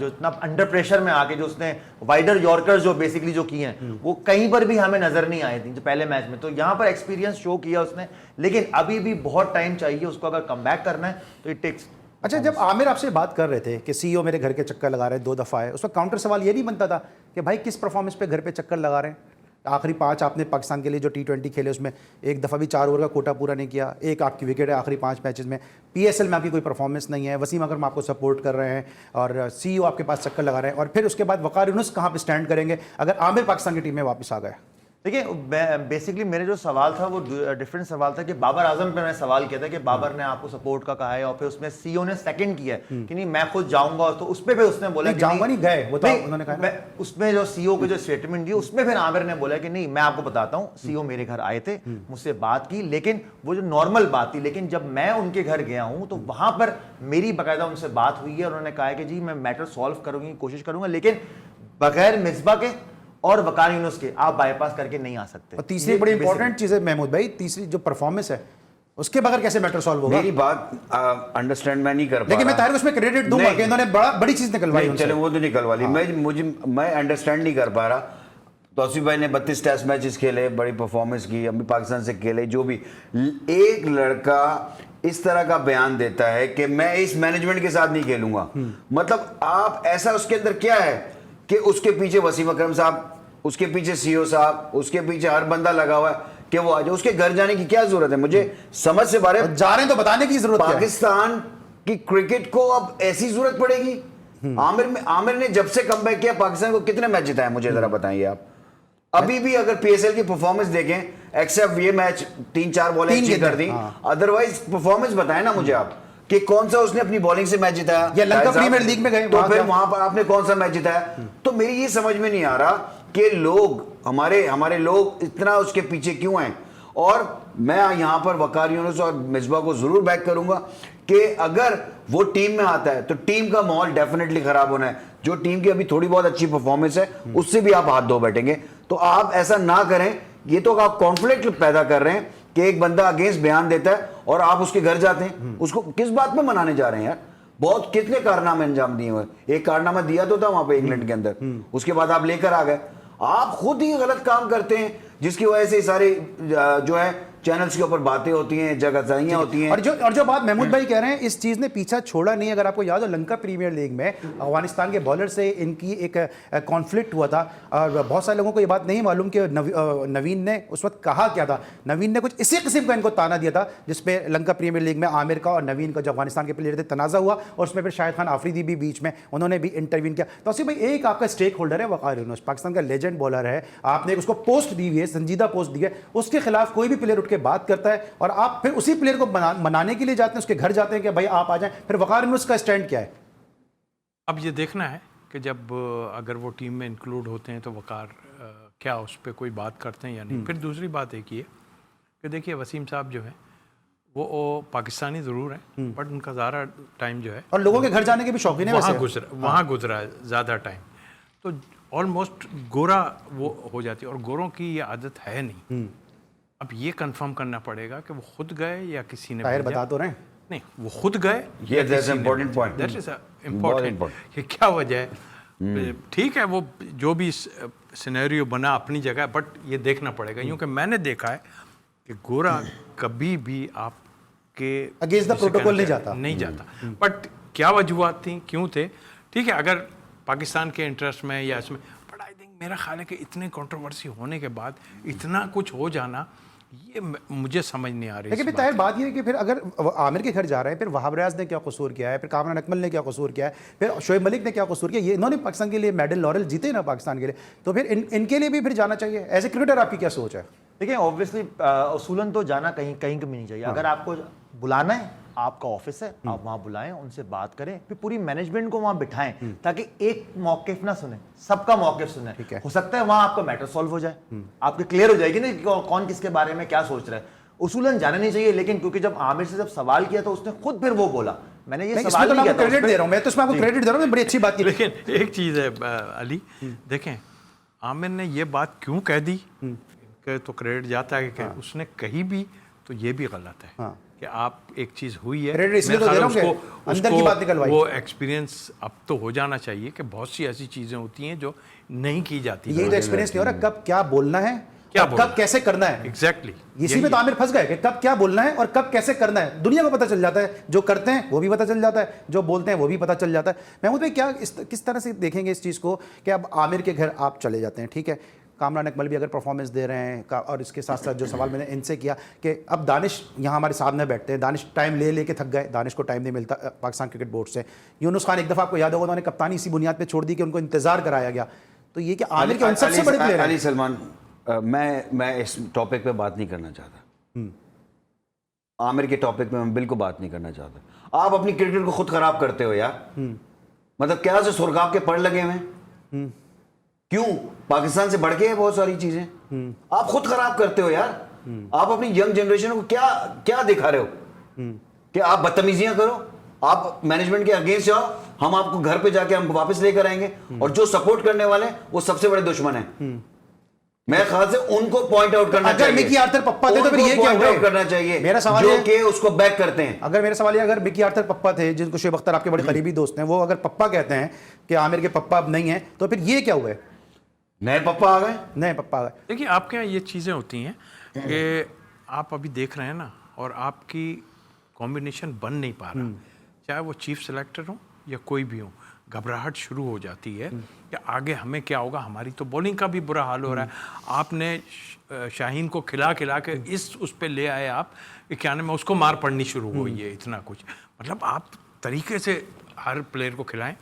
इतना अंडर प्रेशर में आके जो उसने वाइडर यॉर्कर्स जो बेसिकली जो किए हैं, वो कहीं पर भी हमें नजर नहीं आए थी जो पहले मैच में। तो यहाँ पर एक्सपीरियंस शो किया उसने, लेकिन अभी भी बहुत टाइम चाहिए उसको अगर कम बैक करना है तो इट टेक्स। अच्छा, जब आमिर आपसे बात कर रहे थे कि सीईओ मेरे घर के चक्कर लगा रहे हैं 2 दफ़ा है, उस वक्त काउंटर सवाल ये नहीं बनता था कि भाई किस परफॉर्मेंस पे घर पे चक्कर लगा रहे हैं? आखिरी 5 आपने पाकिस्तान के लिए जो T20 खेले उसमें एक दफ़ा भी 4 ओवर का कोटा पूरा नहीं किया, एक आपकी विकेट है आखिरी 5 मैचेस में, PSL में आपकी कोई परफॉर्मेंस नहीं है, वसीम अकरम आपको सपोर्ट कर रहे हैं और सीईओ आपके पास चक्कर लगा रहे हैं, और फिर उसके बाद वकार यूनुस कहाँ पे स्टैंड करेंगे अगर आमिर पाकिस्तान की टीम में वापस आ गए? देखिए बेसिकली मेरे जो सवाल था वो डिफरेंट सवाल था कि बाबर आजम पे मैंने सवाल किया था कि बाबर ने आपको सपोर्ट का कहा है, और फिर उसमें सीईओ ने सेकंड किया है कि नहीं मैं खुद जाऊंगा, तो उसमें भी उसने बोला कि जाऊंगा नहीं गए, वो तो उन्होंने कहा। उसमें जो सीईओ के जो स्टेटमेंट दी उसमें फिर आमिर ने बोला कि नहीं मैं आपको बताता हूँ, सीईओ मेरे घर आए थे, मुझसे बात की, लेकिन वो जो नॉर्मल बात थी, लेकिन जब मैं उनके घर गया हूँ तो वहां पर मेरी बाकायदा उनसे बात हुई है, उन्होंने कहा है कि जी मैं मैटर सॉल्व करूंगी, कोशिश करूंगा, लेकिन बगैर मिसबा के और वकार यूनुस के आप बाईपास करके नहीं आ सकते। और तीसरी बड़ी इंपॉर्टेंट चीज़ है महमूद भाई, तीसरी जो परफॉर्मेंस है उसके बगैर कैसे मैटर सॉल्व होगा? मेरी बात अंडरस्टैंड मैं नहीं कर पा, लेकिन मैं ताहिर को उसमें क्रेडिट दूंगा कि इन्होंने बड़ी चीज़ निकलवाई उनसे। चले वो तो निकलवा ली, मैं अंडरस्टैंड नहीं कर पा रहा। तौसीफ भाई ने 32 टेस्ट मैचेस खेले, बड़ी परफॉर्मेंस की, अभी पाकिस्तान से खेले, जो भी एक लड़का इस तरह का बयान देता है कि मैं इस मैनेजमेंट के साथ नहीं खेलूंगा, मतलब आप ऐसा उसके अंदर क्या है कि उसके पीछे वसीम अकरम साहब, उसके पीछे सीईओ साहब, उसके पीछे हर बंदा लगा हुआ है कि वो आ जाए, उसके घर जाने की क्या जरूरत है? मुझे समझ से बाहर जा रहे हैं तो बताने की जरूरत है। पाकिस्तान की क्रिकेट को अब ऐसी जरूरत पड़ेगी? आमिर ने जब से कमबैक किया पाकिस्तान को कितने मैच जिताए मुझे जरा बताइए आप। अभी भी अगर PSL की परफॉर्मेंस देखें, एक्सेप्ट ये मैच 3-4 बॉलें अच्छी कर दी, अदरवाइज परफॉर्मेंस बताएं ना मुझे आप कि कौन सा उसने अपनी बॉलिंग से मैच जिताया, या लंका प्रीमियर लीग में गए तो फिर वहां पर आपने कौन सा मैच जिताया? तो मेरी ये समझ में नहीं आ रहा कि लोग हमारे लोग इतना उसके पीछे क्यों हैं। और मैं यहां पर वकार यूनुस और मिसबा को जरूर बैक करूंगा कि अगर वो टीम में आता है तो टीम का माहौल डेफिनेटली खराब होना है। जो टीम की अभी थोड़ी बहुत अच्छी परफॉर्मेंस है उससे भी आप हाथ धो बैठेंगे, तो आप ऐसा ना करें। ये तो आप कॉन्फ्लिक्ट पैदा कर रहे हैं कि एक बंदा अगेंस्ट बयान देता है और आप उसके घर जाते हैं, उसको किस बात में मनाने जा रहे हैं यार? बहुत कितने कारनामे अंजाम दिए हुए, एक कारनामा दिया तो था वहां पे इंग्लैंड के अंदर, उसके बाद आप लेकर आ गए। आप खुद ही गलत काम करते हैं जिसकी वजह से सारे जो है चैनल्स के ऊपर बातें होती हैं, जगहसाइयां होती हैं। और जो बात महमूद भाई कह रहे हैं, इस चीज़ ने पीछा छोड़ा नहीं। अगर आपको याद हो लंका प्रीमियर लीग में अफगानिस्तान के बॉलर से इनकी एक कॉन्फ्लिक्ट हुआ था, और बहुत सारे लोगों को ये बात नहीं मालूम कि नवीन ने उस वक्त कहा क्या था। नवीन ने कुछ इसी किस्म का इनको ताना दिया था जिसपे लंका प्रीमियर लीग में आमिर का और नवीन का जो अफगानिस्तान के प्लेयर थे तनाज़ा हुआ, और उसमें फिर शाहिद खान आफरीदी भी बीच में उन्होंने भी इंटरवीन किया। तो उसी भाई एक आपका स्टेक होल्डर है वकार यूनुस, पाकिस्तान का लेजेंड बॉलर है, आपने उसको पोस्ट दी हुई है, संजीदा पोस्ट दी है, उसके खिलाफ कोई भी प्लेयर उठ के बात करता है और आप फिर उसी प्लेयर को मनाने के लिए जाते हैं, उसके घर जाते हैं कि भाई आप आ जाएं, फिर वकार यूनुस का स्टैंड क्या है? अब ये देखना है कि जब अगर वो टीम में इंक्लूड होते हैं तो वकार क्या उस पर कोई बात करते हैं या नहीं। फिर दूसरी बात एक ये कि देखिए वसीम साहब जो है वो पाकिस्तानी ज़रूर हैं, बट उनका ज़्यादा टाइम जो है और लोगों के घर जाने के भी शौकीन है, वहाँ गुजरा है ज़्यादा टाइम, तो ऑलमोस्ट गोरा वो हो जाती है, और गोरों की ये आदत है नहीं। अब ये कंफर्म करना पड़ेगा कि वो खुद गए या किसी ने बता तो रहे हैं। नहीं, वो खुद गए, ये that's important point, that is important कि क्या वजह है। ठीक है, वो जो भी सिनेरियो बना अपनी जगह, बट ये देखना पड़ेगा, क्योंकि मैंने देखा है कि गोरा कभी भी आपके अगेंस्ट द प्रोटोकॉल नहीं जाता। बट क्या वजूहत थी, क्यों थे, ठीक है, अगर पाकिस्तान के इंटरेस्ट में या इसमें, बट आई थिंक मेरा ख्याल है कि इतने कंट्रोवर्सी होने के बाद इतना कुछ हो जाना ये मुझे समझ नहीं आ रही। लेकिन फिर ताहिर बात ये है कि फिर अगर आमिर के घर जा रहे हैं, फिर वहाब रियाज ने क्या कसूर किया है, फिर कामरान अकमल ने क्या कसूर किया है, फिर शोएब मलिक ने क्या कसूर किया, ये इन्होंने पाकिस्तान के लिए मेडल लॉरेल जीते ना पाकिस्तान के लिए, तो फिर इनके लिए भी फिर जाना चाहिए। एज ए क्रिकेटर आपकी क्या सोच है? देखिए ऑब्वियसली उसूलन तो जाना कहीं कहीं भी नहीं चाहिए। अगर आपको बुलाना है, आपका ऑफिस है, आप वहाँ बुलाएं, उनसे बात करें, फिर पूरी मैनेजमेंट को वहाँ बिठाएं ताकि एक मौक़िफ़ ना सुने, सबका मौक़िफ़ सुने। हो सकता है वहाँ आपका मैटर सॉल्व हो जाए, आपके क्लियर हो जाएगी ना कि कौन किसके बारे में क्या सोच रहा है। उसूलन जाना नहीं चाहिए, लेकिन क्योंकि जब आमिर से जब सवाल किया तो उसने खुद फिर वो बोला, मैंने ये सवाल नहीं किया, क्रेडिट दे रहा हूं मैं, तो इसमें आपको क्रेडिट दे रहा हूं, बड़ी अच्छी बात की। लेकिन एक चीज़ है अली, देखें आमिर ने ये बात क्यों कह दी कि तो क्रेडिट जाता है कि उसने कही भी तो ये भी गलत है कि आप एक चीज़ हुई है, क्रेडिट इसलिए तो दे रहा हूं कि अंदर की बात निकलवाई। वो एक्सपीरियंस अब तो हो जाना चाहिए कि बहुत सी ऐसी चीज़ें होती हैं जो नहीं की जाती। यही तो एक्सपीरियंस नहीं हो रहा, कब क्या बोलना है, कब कैसे करना है। एग्जैक्टली इसी में तो आमिर फंस गए कि कब क्या बोलना है और कब कैसे करना है। दुनिया को पता चल जाता है, जो करते हैं वो भी पता चल जाता है, जो बोलते हैं वो भी पता चल जाता है। महमूद भाई क्या किस तरह से देखेंगे इस चीज़ को कि अब आमिर के घर आप चले जाते हैं, ठीक है, कामरान अकमल भी अगर परफॉर्मेंस दे रहे हैं, और इसके साथ साथ जो सवाल मैंने इनसे किया कि अब दानिश यहाँ हमारे सामने बैठते हैं, दानिश टाइम ले लेके थक गए, दानिश को टाइम नहीं मिलता पाकिस्तान क्रिकेट बोर्ड से। यूनुस खान एक दफ़ा आपको याद होगा उन्होंने कप्तानी इसी बुनियाद पर छोड़ दी कि उनको इंतजार कराया गया। तो ये कि आमिर के सबसे बड़े प्लेयर अली सलमान, मैं इस टॉपिक पे बात नहीं करना चाहता। आमिर के टॉपिक पे मैं बिल्कुल बात नहीं करना चाहता। आप अपनी क्रिकेट को खुद खराब करते हो यार। मतलब क्या से सुरगाव के पड़ लगे हुए, क्यों? पाकिस्तान से बढ़ के है बहुत सारी चीजें, आप खुद खराब करते हो यार। आप अपनी यंग जनरेशन को क्या क्या दिखा रहे हो कि आप बदतमीजियां करो, आप मैनेजमेंट के अगेंस्ट जाओ, हम आपको घर पे जाके हम वापस लेकर आएंगे, और जो सपोर्ट करने वाले वो सबसे बड़े दुश्मन हैं। मेरे ख्याल से उनको पॉइंट आउट करना चाहिए। मिकी आर्थर पप्पा थे तो फिर ये क्या पॉइंट आउट करना चाहिए, मेरा सवाल जो है कि उसको बैक करते हैं। अगर मेरा सवाल है, अगर मिकी आर्थर पप्पा थे, जिनको शुएब अख्तर आपके बड़े करीबी दोस्त हैं, वो अगर पप्पा कहते हैं कि आमिर के पप्पा अब नहीं है, तो फिर ये क्या हुआ है? नए पप्पा आ गए, नए पप्पा आ गए। देखिए आपके यहाँ ये चीज़ें होती हैं कि आप अभी देख रहे हैं ना, और आपकी कॉम्बिनेशन बन नहीं पा रहा, चाहे वो चीफ सेलेक्टर हो या कोई भी हो, घबराहट शुरू हो जाती है कि आगे हमें क्या होगा। हमारी तो बॉलिंग का भी बुरा हाल हो रहा है। आपने शाहीन को खिला खिला के उस पे ले आए आप, क्या नाम है, उसको मार पड़नी शुरू हुई है इतना कुछ। मतलब आप तरीके से हर प्लेयर को खिलाएं,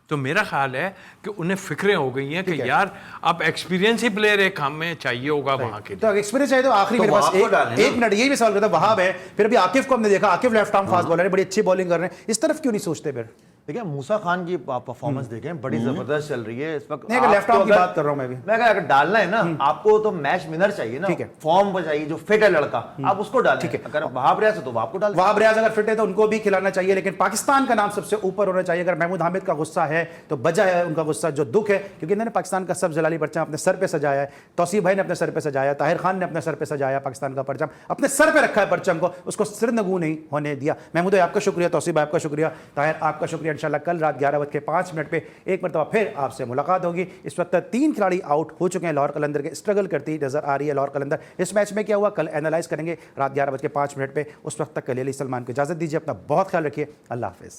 तो मेरा ख्याल है कि उन्हें फिक्रें हो गई हैं कि यार अब एक्सपीरियंस ही प्लेयर एक हमें चाहिए होगा वहाँ के लिए। तो एक्सपीरियंस चाहिए तो आखिरी मेरे पास एक मिनट यही भी सवाल करता, वहाब है, फिर अभी आकिफ को हमने देखा, Akif left arm fast bowler है, बड़ी अच्छी बॉलिंग कर रहे हैं, इस तरफ क्यों नहीं सोचते फिर? देखिए मूसा खान की परफॉर्मेंस देखें, बड़ी जबरदस्त चल रही है इस वक्त। नहीं, लेफ्ट आर्म की बात कर रहा हूं मैं अगर डालना है ना, आपको तो मैच विनर चाहिए ना, फॉर्म पर चाहिए, जो फिट है लड़का, आप उसको डालें। ठीक है, अगर वहाब रियाज है तो आपको डालें। वहाब रियाज अगर फिट है तो उनको भी खिलाना चाहिए, लेकिन पाकिस्तान का नाम सबसे ऊपर होना चाहिए। अगर महमूद हामिद का गुस्सा है तो वजह है उनका गुस्सा, जो दुख है, क्योंकि इन्होंने पाकिस्तान का सब जलाली परचम अपने सर पे सजाया है। तौसीफ भाई ने अपने सर पे सजाया, ताहिर खान ने अपने सर पे सजाया, पाकिस्तान का परचम अपने सर पे रखा है परचम को, उसको सिरनगू नहीं होने दिया। महमूद भाई आपका शुक्रिया, तौसीफ भाई आपका शुक्रिया, ताहिर आपका शुक्रिया। इंशाल्लाह कल रात 11:05 पे एक मरतबा फिर आपसे मुलाकात होगी। इस वक्त 3 खिलाड़ी आउट हो चुके हैं, लाहौर कलंदर के स्ट्रगल करती नजर आ रही है लाहौर कलंदर। इस मैच में क्या हुआ कल एनालाइज करेंगे रात 11:05 पे। उस वक्त तक के लिए अली सलमान को इजाजत दीजिए, अपना बहुत ख्याल रखिए, अल्लाह हाफिज।